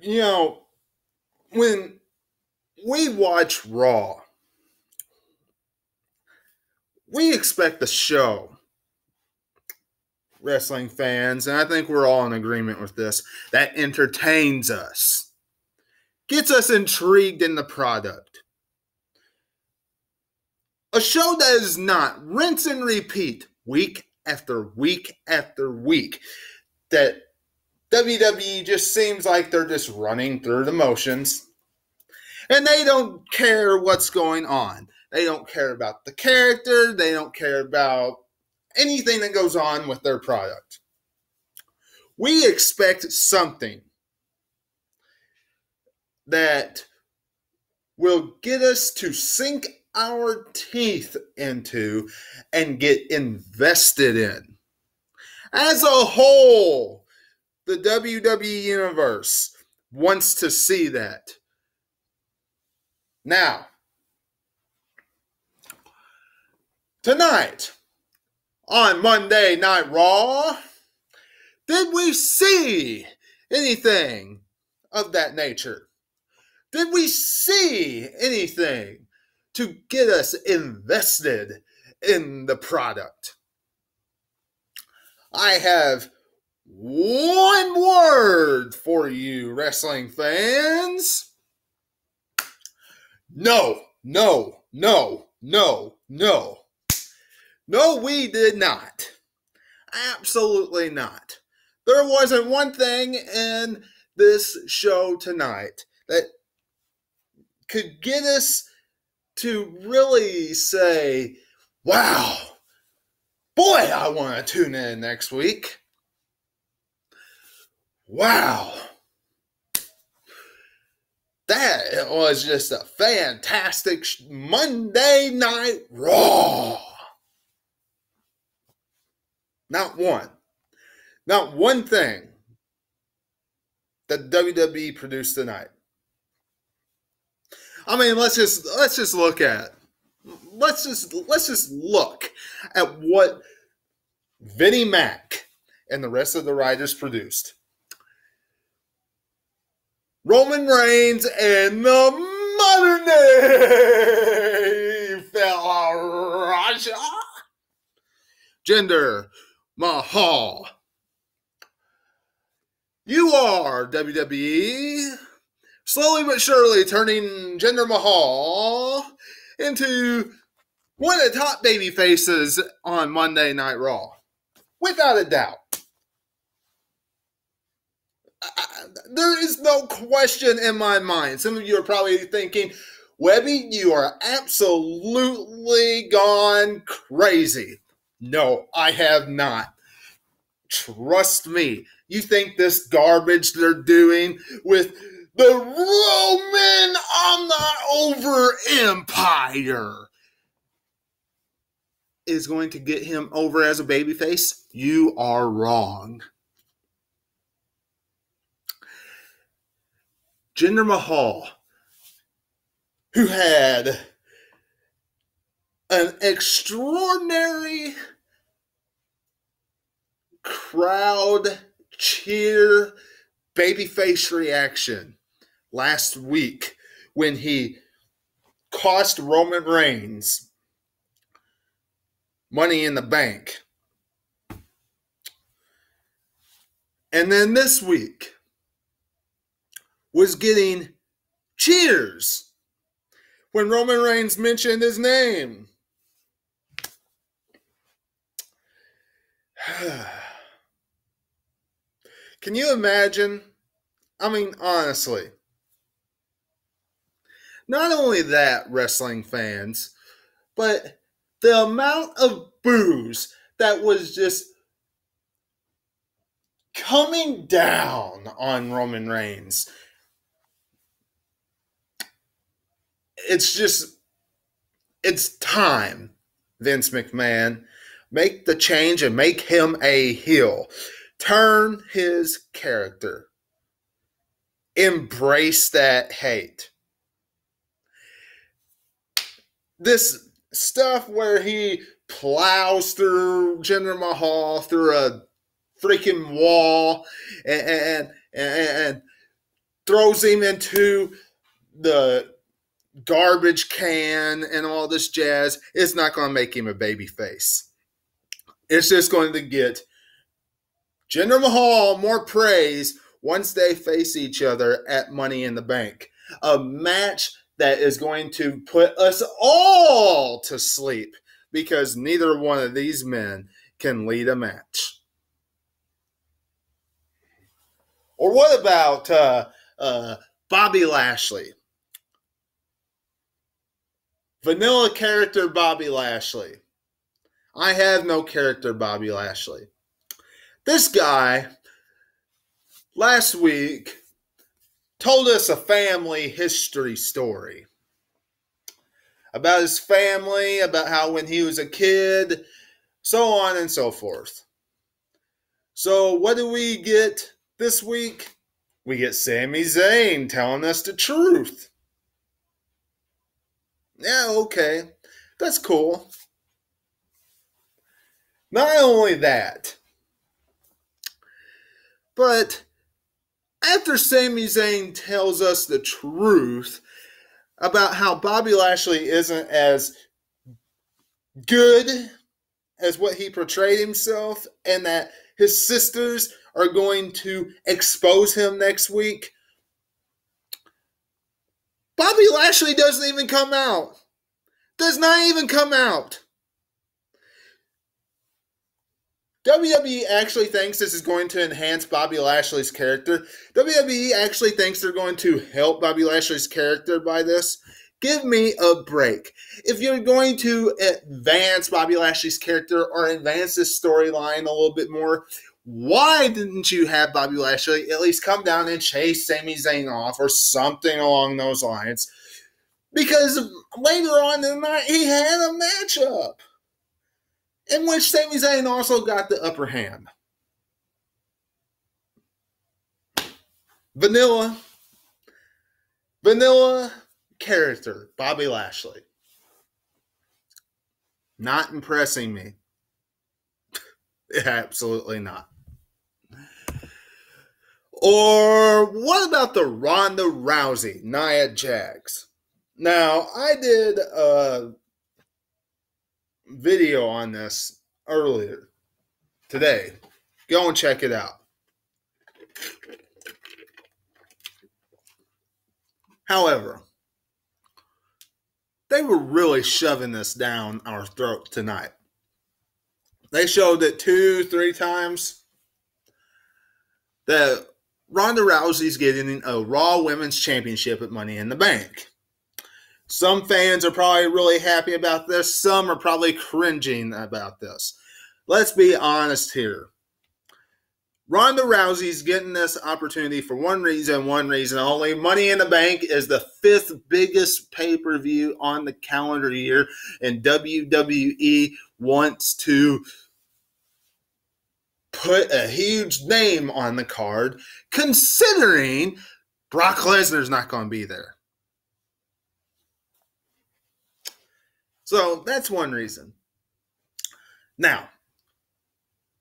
You know, when we watch Raw, we expect the show, wrestling fans, and I think we're all in agreement with this, that entertains us, gets us intrigued in the product. A show that is not rinse and repeat week after week after week, that WWE just seems like they're just running through the motions, and they don't care what's going on. They don't care about the character. They don't care about anything that goes on with their product. We expect something that will get us to sink our teeth into and get invested in. As a whole, the WWE Universe wants to see that. Now, tonight, on Monday Night Raw, did we see anything of that nature? Did we see anything to get us invested in the product? I have one word for you, wrestling fans. No, no, no, no, no. No, we did not. Absolutely not. There wasn't one thing in this show tonight that could get us to really say, wow, boy, I want to tune in next week. Wow. That was just a fantastic Monday Night Raw. Not one thing that WWE produced tonight. I mean, let's just look at it. Let's just look at what Vinnie Mac and the rest of the writers produced. Roman Reigns and the modern day Fella Jinder Mahal. You are WWE slowly but surely turning Jinder Mahal into one of the top baby faces on Monday Night Raw. Without a doubt. There is no question in my mind. Some of you are probably thinking, Webby, you are absolutely gone crazy. No, I have not. Trust me. You think this garbage they're doing with the Roman over Empire is going to get him over as a babyface? You are wrong. Jinder Mahal, who had an extraordinary crowd cheer babyface reaction last week when he cost Roman Reigns Money in the Bank. And then this week was getting cheers when Roman Reigns mentioned his name. Can you imagine? I mean, honestly. Not only that, wrestling fans, but the amount of boos that was just coming down on Roman Reigns. It's time, Vince McMahon. Make the change and make him a heel. Turn his character. Embrace that hate. This stuff where he plows through Jinder Mahal through a freaking wall and throws him into the garbage can and all this jazz, it's not going to make him a baby face. It's just going to get Jinder Mahal more praise once they face each other at Money in the Bank. A match that is going to put us all to sleep because neither one of these men can lead a match. Or what about Bobby Lashley? Vanilla character Bobby Lashley. I have no character Bobby Lashley. This guy, last week, told us a family history story about his family, about how when he was a kid, so on and so forth. So what do we get this week? We get Sami Zayn telling us the truth. Yeah, okay. That's cool. Not only that, but after Sami Zayn tells us the truth about how Bobby Lashley isn't as good as what he portrayed himself and that his sisters are going to expose him next week, Bobby Lashley doesn't even come out. Does not even come out. WWE actually thinks this is going to enhance Bobby Lashley's character. WWE actually thinks they're going to help Bobby Lashley's character by this. Give me a break. If you're going to advance Bobby Lashley's character or advance this storyline a little bit more, why didn't you have Bobby Lashley at least come down and chase Sami Zayn off or something along those lines? Because later on in the night, he had a matchup in which Sami Zayn also got the upper hand. Vanilla character, Bobby Lashley. Not impressing me. Absolutely not. Or what about the Ronda Rousey, Nia Jax? Now, I did a video on this earlier today. Go and check it out. However, they were really shoving this down our throat tonight. They showed it 2-3 times that Ronda Rousey's getting a Raw Women's Championship at Money in the Bank. Some fans are probably really happy about this. Some are probably cringing about this. Let's be honest here. Ronda Rousey's getting this opportunity for one reason only. Money in the Bank is the 5th biggest pay-per-view on the calendar year, and WWE wants to put a huge name on the card, considering Brock Lesnar's not going to be there. So that's one reason. Now,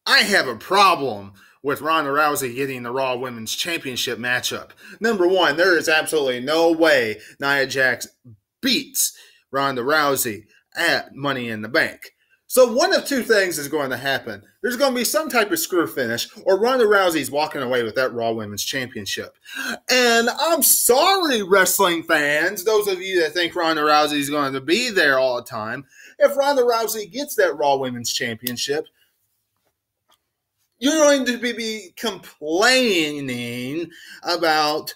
I have a problem with Ronda Rousey getting the Raw Women's Championship matchup. Number one, there is absolutely no way Nia Jax beats Ronda Rousey at Money in the Bank. So one of two things is going to happen. There's going to be some type of screw finish, or Ronda Rousey's walking away with that Raw Women's Championship. And I'm sorry, wrestling fans, those of you that think Ronda Rousey's going to be there all the time. If Ronda Rousey gets that Raw Women's Championship, you're going to be complaining about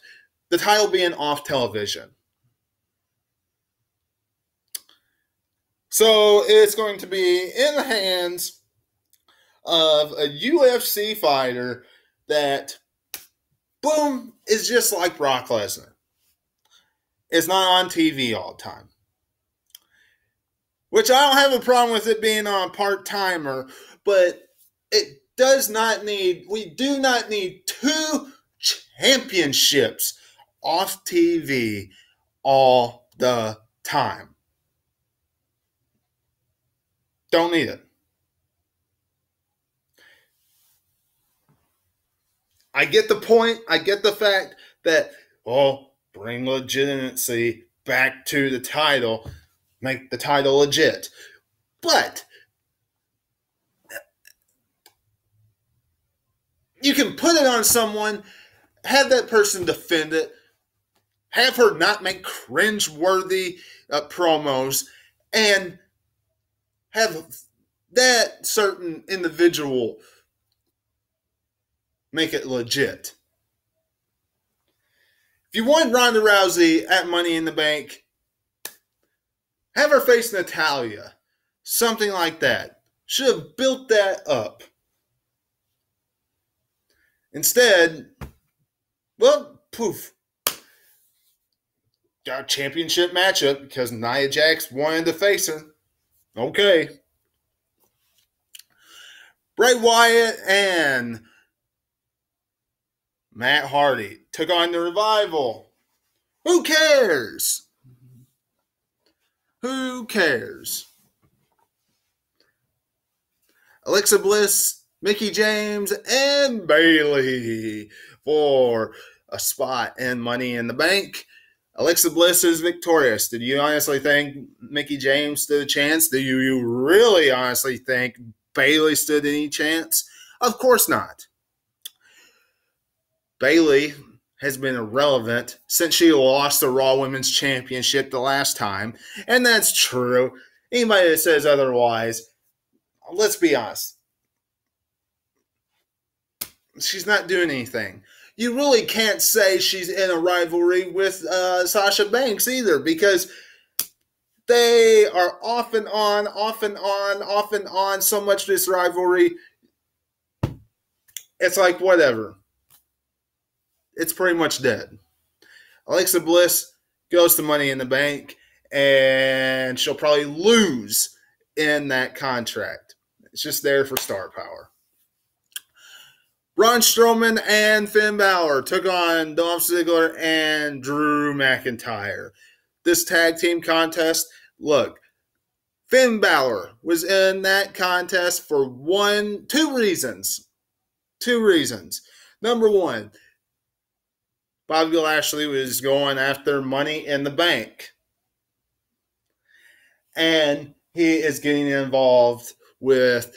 the title being off television. So it's going to be in the hands of a UFC fighter that, boom, is just like Brock Lesnar. It's not on TV all the time. Which I don't have a problem with it being on part-timer, but it does not need, we do not need 2 championships off TV all the time. Don't need it. I get the point. I get the fact that Well, bring legitimacy back to the title, make the title legit. But you can put it on someone, have that person defend it, have her not make cringe-worthy promos, and have that certain individual make it legit. If you want Ronda Rousey at Money in the Bank, have her face Natalya. Something like that. Should have built that up. Instead, well, poof. Got a championship matchup because Nia Jax wanted to face her. Okay. Bray Wyatt and Matt Hardy took on the Revival. Who cares? Who cares? Alexa Bliss, Mickie James, and Bayley for a spot in Money in the Bank. Alexa Bliss is victorious. Did you honestly think Mickie James stood a chance? Do you really honestly think Bayley stood any chance? Of course not. Bayley has been irrelevant since she lost the Raw Women's Championship the last time, and that's true. Anybody that says otherwise, let's be honest. She's not doing anything. You really can't say she's in a rivalry with Sasha Banks either, because they are off and on, so much this rivalry. It's like, whatever. It's pretty much dead. Alexa Bliss goes to Money in the Bank, and she'll probably lose in that contract. It's just there for star power. Braun Strowman and Finn Balor took on Dolph Ziggler and Drew McIntyre. This tag team contest, look, Finn Balor was in that contest for two reasons. Number one, Bobby Lashley was going after Money in the Bank. And he is getting involved with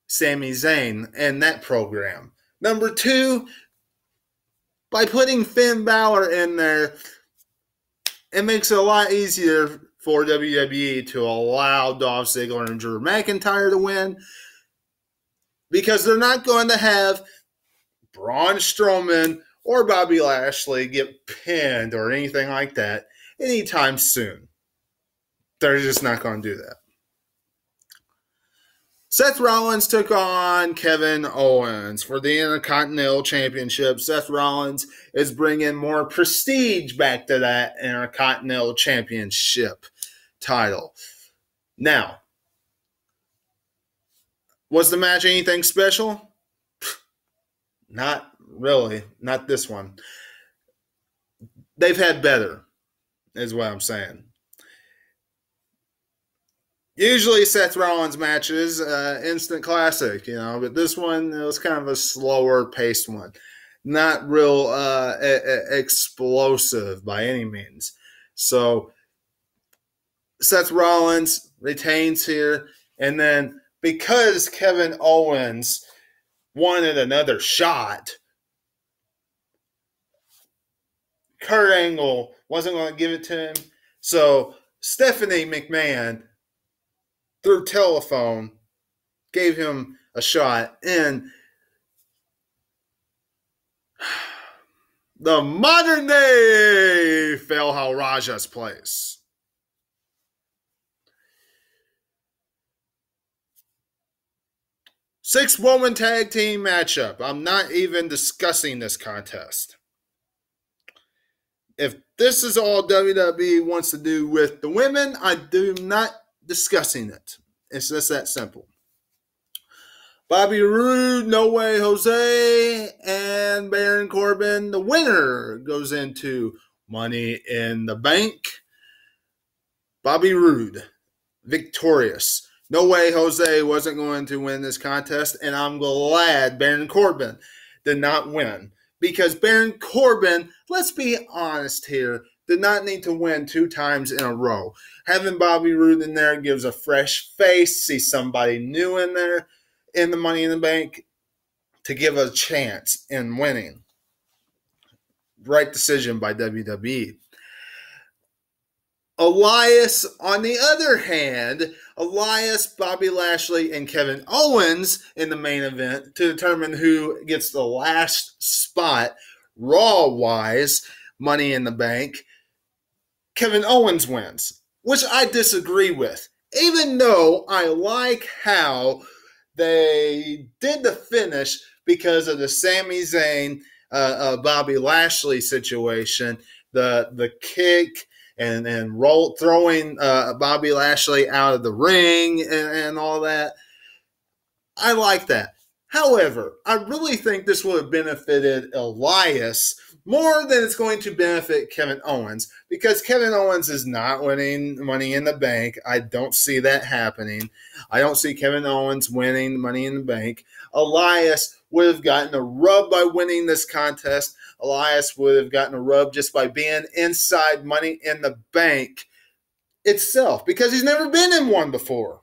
Sami Zayn and that program. Number two, by putting Finn Balor in there, it makes it a lot easier for WWE to allow Dolph Ziggler and Drew McIntyre to win, because they're not going to have Braun Strowman or Bobby Lashley get pinned or anything like that anytime soon. They're just not going to do that. Seth Rollins took on Kevin Owens for the Intercontinental Championship. Seth Rollins is bringing more prestige back to that Intercontinental Championship title. Now, was the match anything special? Not really. Not this one. They've had better, is what I'm saying. Usually Seth Rollins matches, instant classic, but this one, it was kind of a slower paced one. Not real explosive by any means. So Seth Rollins retains here, and then because Kevin Owens wanted another shot, Kurt Angle wasn't going to give it to him. So Stephanie McMahon, through telephone, gave him a shot in the modern day Fail Raja's place. Six-woman tag team matchup. I'm not even discussing this contest. If this is all WWE wants to do with the women, I do not discussing it. It's just that simple. Bobby Roode, No Way Jose, and Baron Corbin. The winner goes into Money in the Bank. Bobby Roode, victorious. No Way Jose wasn't going to win this contest, and I'm glad Baron Corbin did not win, because Baron Corbin, let's be honest here, did not need to win 2 times in a row. Having Bobby Roode in there gives a fresh face, see somebody new in there in the Money in the Bank to give a chance in winning. Right decision by WWE. Elias, on the other hand, Elias, Bobby Lashley, and Kevin Owens in the main event to determine who gets the last spot, Raw-wise, Money in the Bank. Kevin Owens wins, which I disagree with. Even though I like how they did the finish because of the Sami Zayn, Bobby Lashley situation, the kick, and throwing Bobby Lashley out of the ring and all that. I like that. However, I really think this would have benefited Elias more than it's going to benefit Kevin Owens, because Kevin Owens is not winning Money in the Bank. I don't see that happening. I don't see Kevin Owens winning Money in the Bank. Elias would have gotten a rub by winning this contest. Elias would have gotten a rub just by being inside Money in the Bank itself, because he's never been in one before.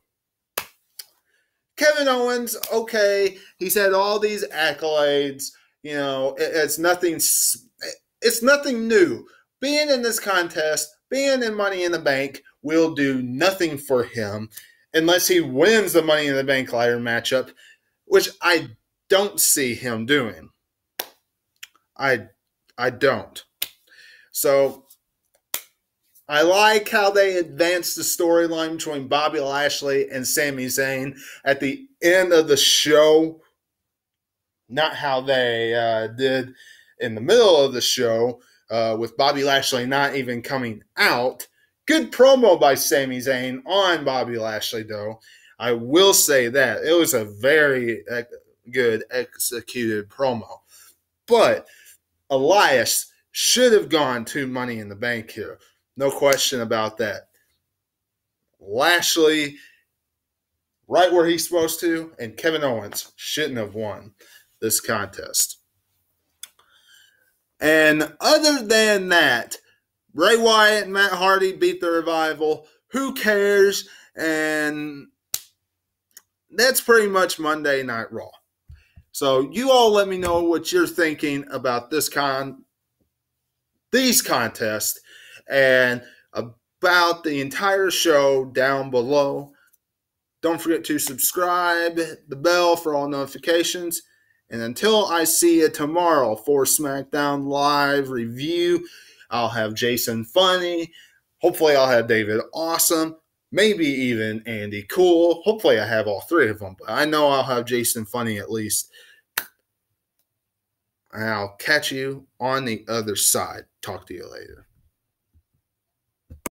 Kevin Owens, okay, he's had all these accolades. You know, it's nothing new. Being in this contest, being in Money in the Bank will do nothing for him unless he wins the Money in the Bank ladder matchup, which I don't see him doing. I don't. So I like how they advanced the storyline between Bobby Lashley and Sami Zayn at the end of the show. Not how they did in the middle of the show with Bobby Lashley not even coming out. Good promo by Sami Zayn on Bobby Lashley, though. I will say that. It was a very good executed promo. But Elias should have gone to Money in the Bank here. No question about that. Lashley, right where he's supposed to, and Kevin Owens shouldn't have won this contest. And other than that, Bray Wyatt and Matt Hardy beat the Revival. Who cares? And that's pretty much Monday Night Raw. So you all let me know what you're thinking about these contests and about the entire show down below. Don't forget to subscribe, hit the bell for all notifications. And until I see you tomorrow for SmackDown Live review, I'll have Jason Funny. Hopefully I'll have David Awesome. Maybe even Andy Cool. Hopefully I have all 3 of them. But I know I'll have Jason Funny at least. And I'll catch you on the other side. Talk to you later.